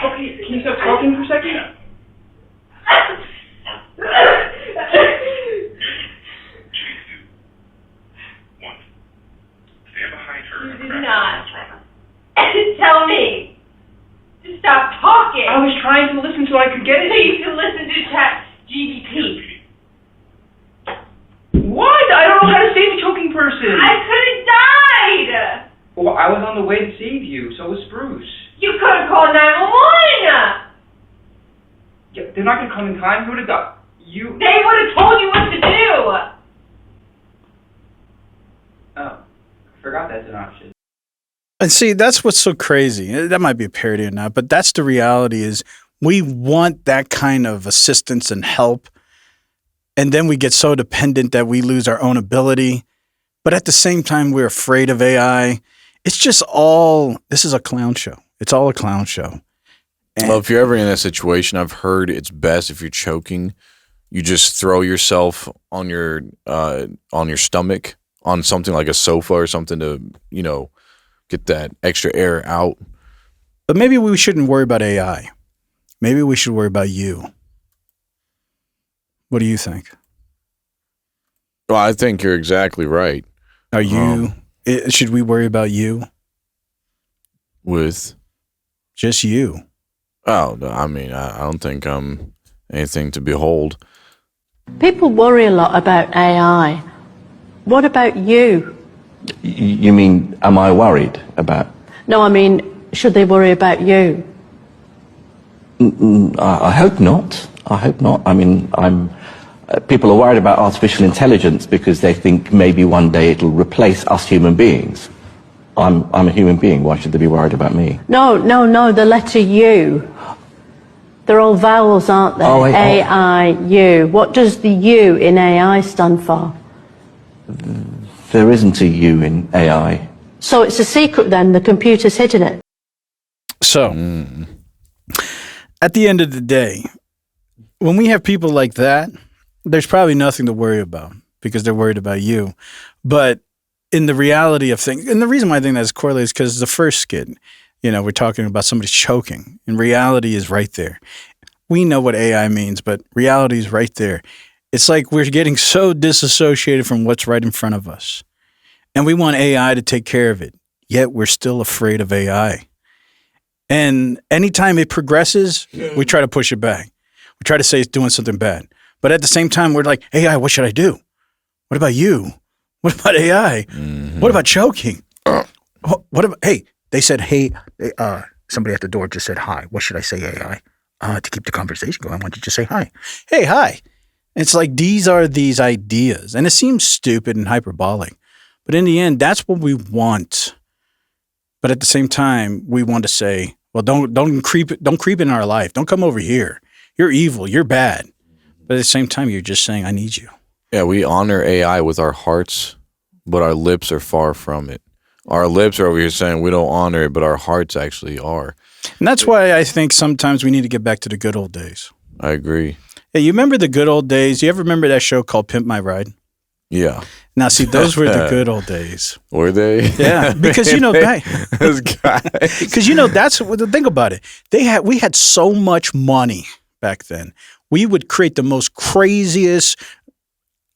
Okay, can you stop talking for a second? Stand behind her. You did not. Tell me. Just stop talking. I was trying to listen so I could get it. So you can listen to ChatGPT. What? I don't know how to save a choking person. I could have died. Well, I was on the way to save you. So was Spruce. You could have called 911. Yeah, they're not gonna come in time. Who would have done? You. They would have told you what to do. Oh, I forgot that's an option. And see, that's what's so crazy. That might be a parody or not, but that's the reality is we want that kind of assistance and help. And then we get so dependent that we lose our own ability. But at the same time, we're afraid of AI. It's just all, this is a clown show. It's all a clown show. Well, if you're ever in that situation, I've heard it's best if you're choking, you just throw yourself on your stomach on something like a sofa or something to, you know, get that extra air out. But maybe we shouldn't worry about AI. Maybe we should worry about you. What do you think? Well, I think you're exactly right. Are you, should we worry about you? With? Just you. Oh, no, I mean, I don't think I'm anything to behold. People worry a lot about AI. What about you? You mean, am I worried about? No, I mean, should they worry about you? I hope not. I hope not. I mean, people are worried about artificial intelligence because they think maybe one day it'll replace us human beings. I'm a human being. Why should they be worried about me? No, the letter U. They're all vowels, aren't they? A-I-U. What does the U in AI stand for? There isn't a U in AI. So it's a secret then, the computer's hidden it. So, at the end of the day, when we have people like that, there's probably nothing to worry about because they're worried about you. But in the reality of things, and the reason why I think that's correlated is because the first skit, you know, we're talking about somebody choking, and reality is right there. We know what AI means, but reality is right there. It's like we're getting so disassociated from what's right in front of us. And we want AI to take care of it, yet we're still afraid of AI. And anytime it progresses, we try to push it back. We try to say it's doing something bad. But at the same time, we're like, AI, what should I do? What about you? What about AI? What about choking? What about, hey, they said, hey, somebody at the door just said, hi. What should I say, AI? To keep the conversation going, why don't you just say hi? Hey, hi. It's like these are these ideas. And it seems stupid and hyperbolic. But in the end, that's what we want. But at the same time, we want to say, well, don't creep in our life. Don't come over here. You're evil. You're bad. But at the same time, you're just saying, I need you. Yeah, we honor AI with our hearts, but our lips are far from it. Our lips are over here saying we don't honor it, but our hearts actually are. And that's why I think sometimes we need to get back to the good old days. I agree. Hey, you remember the good old days? You ever remember that show called Pimp My Ride? Yeah. Now, see, those were the good old days. Were they? Yeah, because, you know, because, you know, that's what, think about it. We had so much money back then. We would create the most craziest,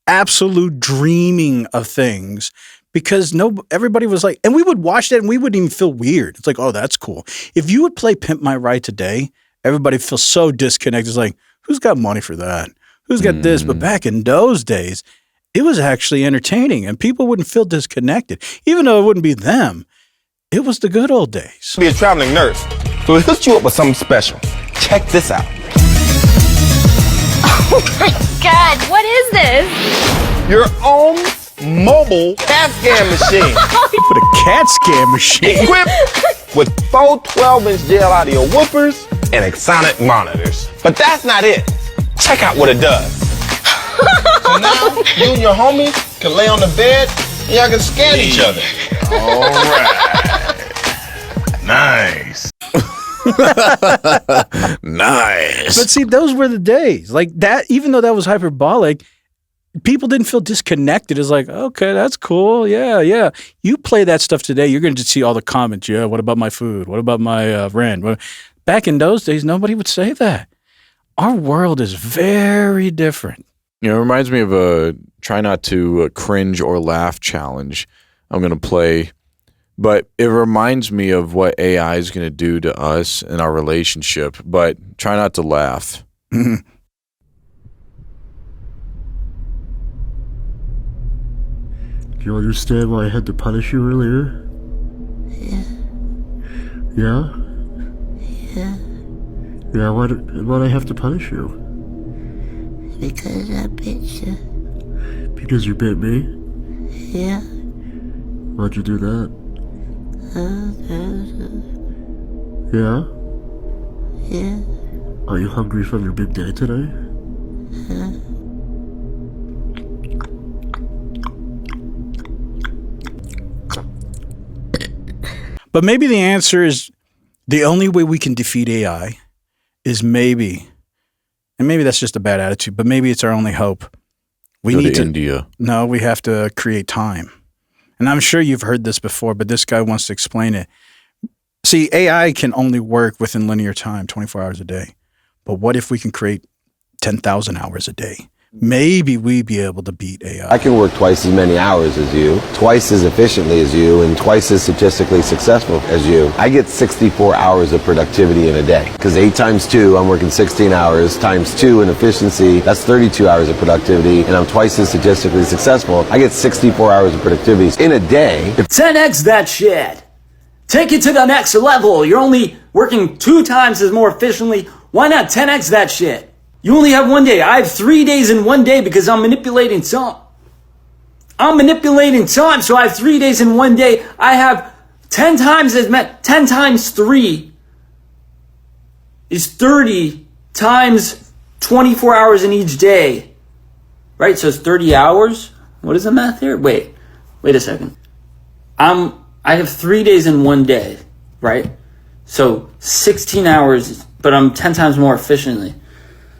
absolute dreaming of things because everybody was like, and we would watch that and we wouldn't even feel weird. It's like, oh, that's cool. If you would play Pimp My Ride today, everybody feels so disconnected. It's like, who's got money for that? Who's got this? But back in those days, it was actually entertaining and people wouldn't feel disconnected. Even though it wouldn't be them, it was the good old days. Be a traveling nurse, so it hooks you up with something special. Check this out. Oh my God, what is this? Your own mobile CAT scan machine. With a CAT scan machine. Equipped with 4 12-inch gel audio whoopers and Exonic monitors. But that's not it. Check out what it does. So now, you and your homies can lay on the bed and y'all can scan each other. All right. Nice. Nice. But see, those were the days. Like that, even though that was hyperbolic, people didn't feel disconnected. It's like, okay, that's cool. Yeah, yeah. You play that stuff today, you're going to see all the comments. Yeah, what about my food? What about my rent? Back in those days, nobody would say that. Our world is very different. You know, it reminds me of a try not to cringe or laugh challenge I'm going to play. But it reminds me of what AI is going to do to us in our relationship. But try not to laugh. Do you understand why I had to punish you earlier? Yeah? Yeah, Yeah, why'd I have to punish you? because I bit you. Because you bit me? Yeah. Why'd you do that? Yeah? Yeah. Are you hungry from your big day today? But maybe the answer is the only way we can defeat AI is maybe, and maybe that's just a bad attitude, but maybe it's our only hope. We Go need to India. No, we have to create time. And I'm sure you've heard this before, but this guy wants to explain it. See, AI can only work within linear time, 24 hours a day. But what if we can create 10,000 hours a day? Maybe we'd be able to beat AI. I can work twice as many hours as you, twice as efficiently as you, and twice as statistically successful as you. I get 64 hours of productivity in a day. Because 8 times 2, I'm working 16 hours, times 2 in efficiency, that's 32 hours of productivity, and I'm twice as statistically successful. I get 64 hours of productivity in a day. 10x that shit. Take it to the next level. You're only working 2 times as more efficiently. Why not 10x that shit? You only have 1 day. I have 3 days in 1 day because I'm manipulating time. I'm manipulating time, so I have 3 days in 1 day. I have 10 times as much. 10 times 3 is 30 times 24 hours in each day. Right? So it's 30 hours. What is the math here? Wait a second. I have 3 days in 1 day, right? So 16 hours, but I'm 10 times more efficiently.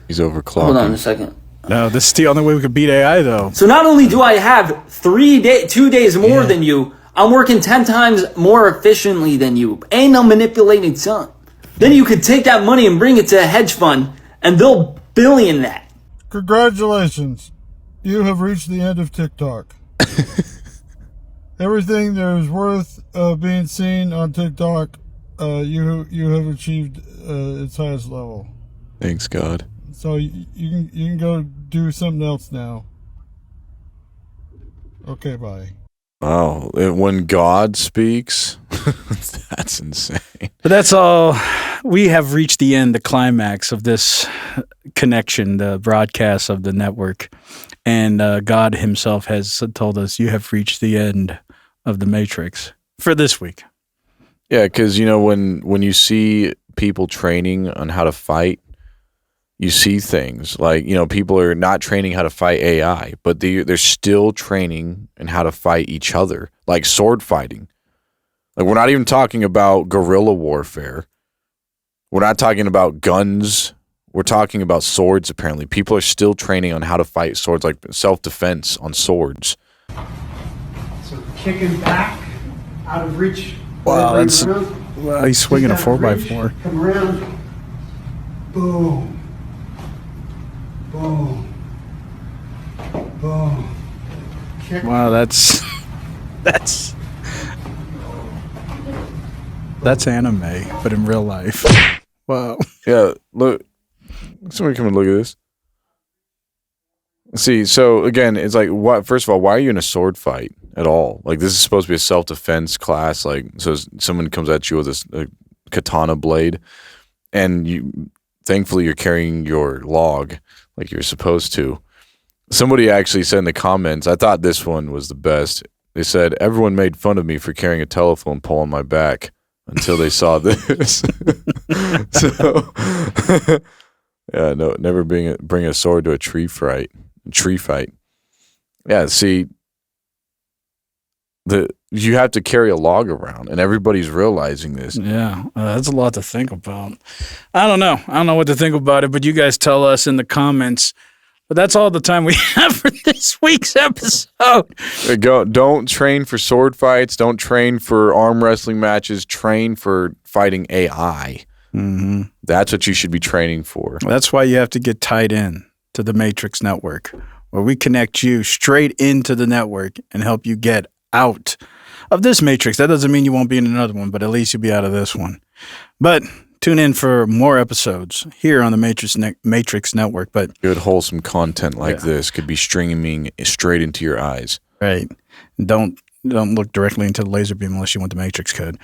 He's overclocking. Hold on a second. No, this is the only way we could beat AI, though. So not only do I have 2 days more than you, I'm working 10 times more efficiently than you. And I'm manipulating time. Then you could take that money and bring it to a hedge fund, and they'll billion that. Congratulations. You have reached the end of TikTok. Everything that is worth being seen on TikTok, you have achieved its highest level. Thanks, God. So you can go do something else now. Okay, bye. Wow. When God speaks, that's insane. But that's all. We have reached the end, the climax of this connection, the broadcast of the network. And God himself has told us, you have reached the end of the Matrix for this week. Yeah, because, you know, when you see people training on how to fight, you see things like, you know, people are not training how to fight AI, but they're still training in how to fight each other, like sword fighting. Like, we're not even talking about guerrilla warfare. We're not talking about guns. We're talking about swords, apparently. People are still training on how to fight swords, like self-defense on swords. So kicking back, out of reach. Wow, he's swinging a 4x4. Come around. Boom. Boom. Boom. Kick. Wow, that's anime, but in real life. Wow. Yeah, look. Somebody come and look at this. See, so again, it's like, what? First of all, why are you in a sword fight at all? Like, this is supposed to be a self-defense class. Like, so someone comes at you with a katana blade, and thankfully you're carrying your log like you're supposed to. Somebody actually said in the comments, I thought this one was the best. They said, everyone made fun of me for carrying a telephone pole on my back. until they saw this. So, yeah, no, never bring a sword to a tree fight. Yeah, see, you have to carry a log around, and everybody's realizing this. Yeah, that's a lot to think about. I don't know. I don't know what to think about it, but you guys tell us in the comments. But that's all the time we have for this week's episode. Don't train for sword fights. Don't train for arm wrestling matches. Train for fighting AI. Mm-hmm. That's what you should be training for. That's why you have to get tied in to the Matrix Network, where we connect you straight into the network and help you get out of this Matrix. That doesn't mean you won't be in another one, but at least you'll be out of this one. But tune in for more episodes here on the Matrix Network. But good, wholesome content like this could be streaming straight into your eyes. Right. Don't look directly into the laser beam unless you want the Matrix code.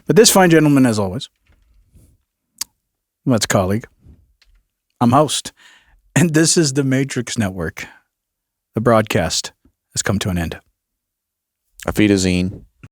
But this fine gentleman, as always, that's colleague. I'm host. And this is the Matrix Network. The broadcast has come to an end. Auf Wiedersehen.